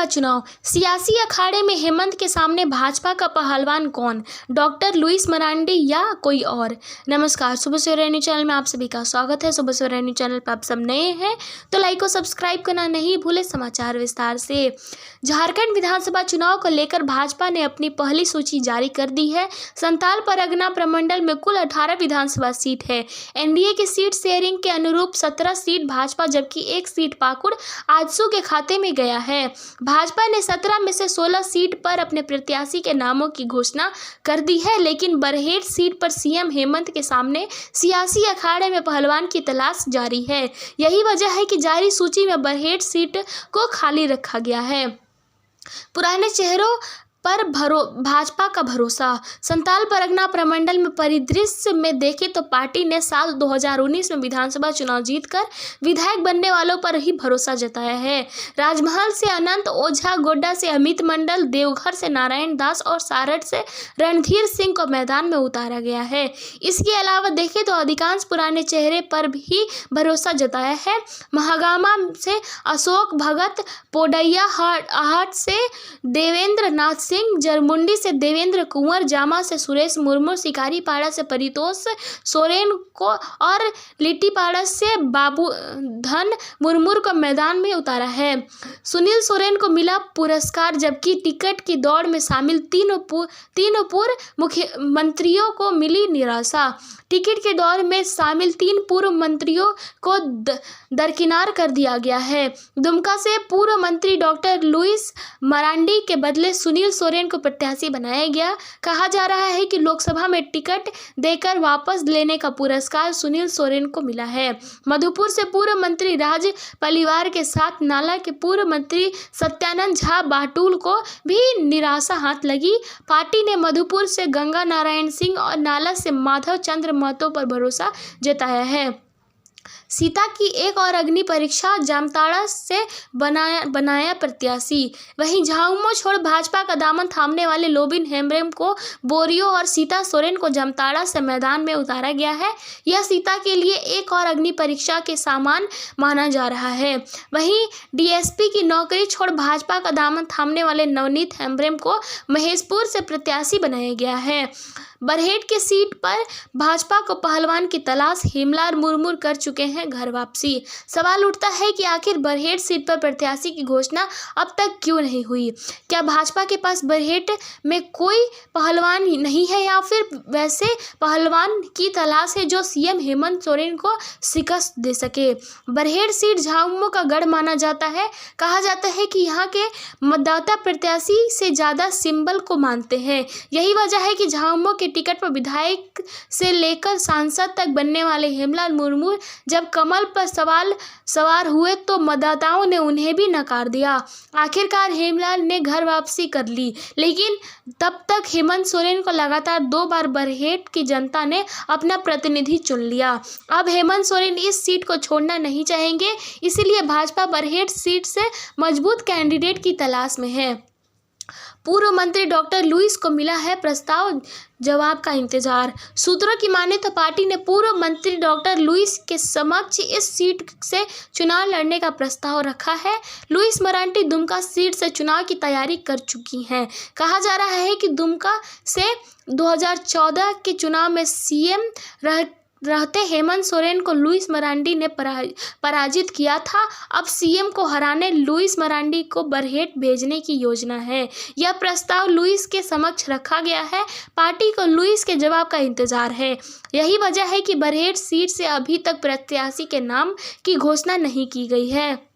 विधानसभा चुनाव, सियासी अखाड़े में हेमंत के सामने भाजपा का पहलवान कौन, डॉक्टर लुईस मरांडी या कोई और। नमस्कार, सुबह सवेरा न्यूज़ चैनल में आप सभी का स्वागत है। सुबह सवेरा न्यूज़ चैनल पर आप सब नए हैं तो लाइक और सब्सक्राइब करना नहीं भूले। समाचार विस्तार से। झारखंड विधानसभा चुनाव को लेकर भाजपा ने अपनी पहली सूची जारी कर दी है। संताल परगना प्रमंडल में कुल 18 विधानसभा सीट है। एनडीए की सीट शेयरिंग के अनुरूप 17 सीट भाजपा जबकि 1 सीट पाकुड़ आजसू के खाते में गया है। भाजपा ने 17 में से 16 सीट पर अपने प्रत्याशी के नामों की घोषणा कर दी है, लेकिन बरहेट सीट पर सीएम हेमंत के सामने सियासी अखाड़े में पहलवान की तलाश जारी है। यही वजह है कि जारी सूची में बरहेट सीट को खाली रखा गया है। पुराने चेहरों पर भाजपा का भरोसा। संताल परगना प्रमंडल में परिदृश्य में देखें तो पार्टी ने साल 2019 में विधानसभा चुनाव जीतकर विधायक बनने वालों पर ही भरोसा जताया है। राजमहल से अनंत ओझा, गोड्डा से अमित मंडल, देवघर से नारायण दास और सारठ से रणधीर सिंह को मैदान में उतारा गया है। इसके अलावा देखें तो अधिकांश पुराने चेहरे पर भी भरोसा जताया है। महागामा से अशोक भगत, पोडैया हाट से देवेंद्र नाथ सिंह, जरमुंडी से देवेंद्र कुंवर, जामा से सुरेश मुर्मू, शिकारीपाड़ा से परितोष सोरेन को और लिट्टीपाड़ा से बाबूधन मुर्मू को मैदान में उतारा है। सुनील सोरेन को मिला पुरस्कार, जबकि टिकट की दौड़ में शामिल तीनों पूर्व मुख्यमंत्रियों को मिली निराशा। टिकट के दौर में शामिल 3 पूर्व मंत्रियों को दरकिनार कर दिया गया है। दुमका से पूर्व मंत्री डॉक्टर लुईस मरांडी के बदले सुनील सोरेन को प्रत्याशी बनाया गया। कहा जा रहा है कि लोकसभा में टिकट देकर वापस लेने का पुरस्कार सुनील सोरेन को मिला है। मधुपुर से पूर्व मंत्री राज पलिवार के साथ नाला के पूर्व मंत्री सत्यानंद झा बाटुल को भी निराशा हाथ लगी। पार्टी ने मधुपुर से गंगा नारायण सिंह और नाला से माधव चंद्र महतो पर भरोसा जताया है। सीता की एक और अग्नि परीक्षा, जामताड़ा से बनाया प्रत्याशी। वहीं झामुमो छोड़ भाजपा का दामन थामने वाले लोबिन हेम्ब्रम को बोरियो और सीता सोरेन को जामताड़ा से मैदान में उतारा गया है। यह सीता के लिए एक और अग्नि परीक्षा के समान माना जा रहा है। वहीं डीएसपी की नौकरी छोड़ भाजपा का दामन थामने वाले नवनीत हेम्ब्रम को महेशपुर से प्रत्याशी बनाया गया है। बरहेट के सीट पर भाजपा को पहलवान की तलाश, हेमलाल मुर्मू कर चुके हैं घर वापसी। सवाल उठता है कि आखिर बरहेट सीट पर प्रत्याशी की घोषणा अब तक क्यों नहीं हुई? क्या भाजपा के पास बरहेट में कोई पहलवान नहीं है या फिर वैसे पहलवान की तलाश है जो सीएम हेमंत सोरेन को शिकस्त दे सके? बरहेट सीट झामुमो का गढ़ माना जाता है। कहा जाता है कि यहाँ के मतदाता प्रत्याशी से ज़्यादा सिंबल को मानते हैं। यही वजह है कि झामुमो के टिकट पर विधायक से लेकर सांसद तक बनने वाले हेमलाल मुर्मू जब कमल पर सवार हुए तो मतदाताओं ने उन्हें भी नकार दिया। आखिरकार हेमलाल ने घर वापसी कर ली, लेकिन तब तक हेमंत सोरेन को लगातार 2 बार बरहेट की जनता ने अपना प्रतिनिधि चुन लिया। अब हेमंत सोरेन इस सीट को छोड़ना नहीं चाहेंगे, इसीलिए भाजपा बरहेट सीट से मजबूत कैंडिडेट की तलाश में है। पूर्व मंत्री डॉक्टर लुईस को मिला है प्रस्ताव, जवाब का इंतजार। सूत्रों की माने तो पार्टी ने पूर्व मंत्री डॉक्टर लुईस के समक्ष इस सीट से चुनाव लड़ने का प्रस्ताव रखा है। लुईस मरांडी दुमका सीट से चुनाव की तैयारी कर चुकी हैं। कहा जा रहा है कि दुमका से 2014 के चुनाव में सीएम रहते हेमंत सोरेन को लुईस मरांडी ने पराजित किया था। अब सीएम को हराने लुईस मरांडी को बरहेट भेजने की योजना है। यह प्रस्ताव लुईस के समक्ष रखा गया है। पार्टी को लुईस के जवाब का इंतजार है। यही वजह है कि बरहेट सीट से अभी तक प्रत्याशी के नाम की घोषणा नहीं की गई है।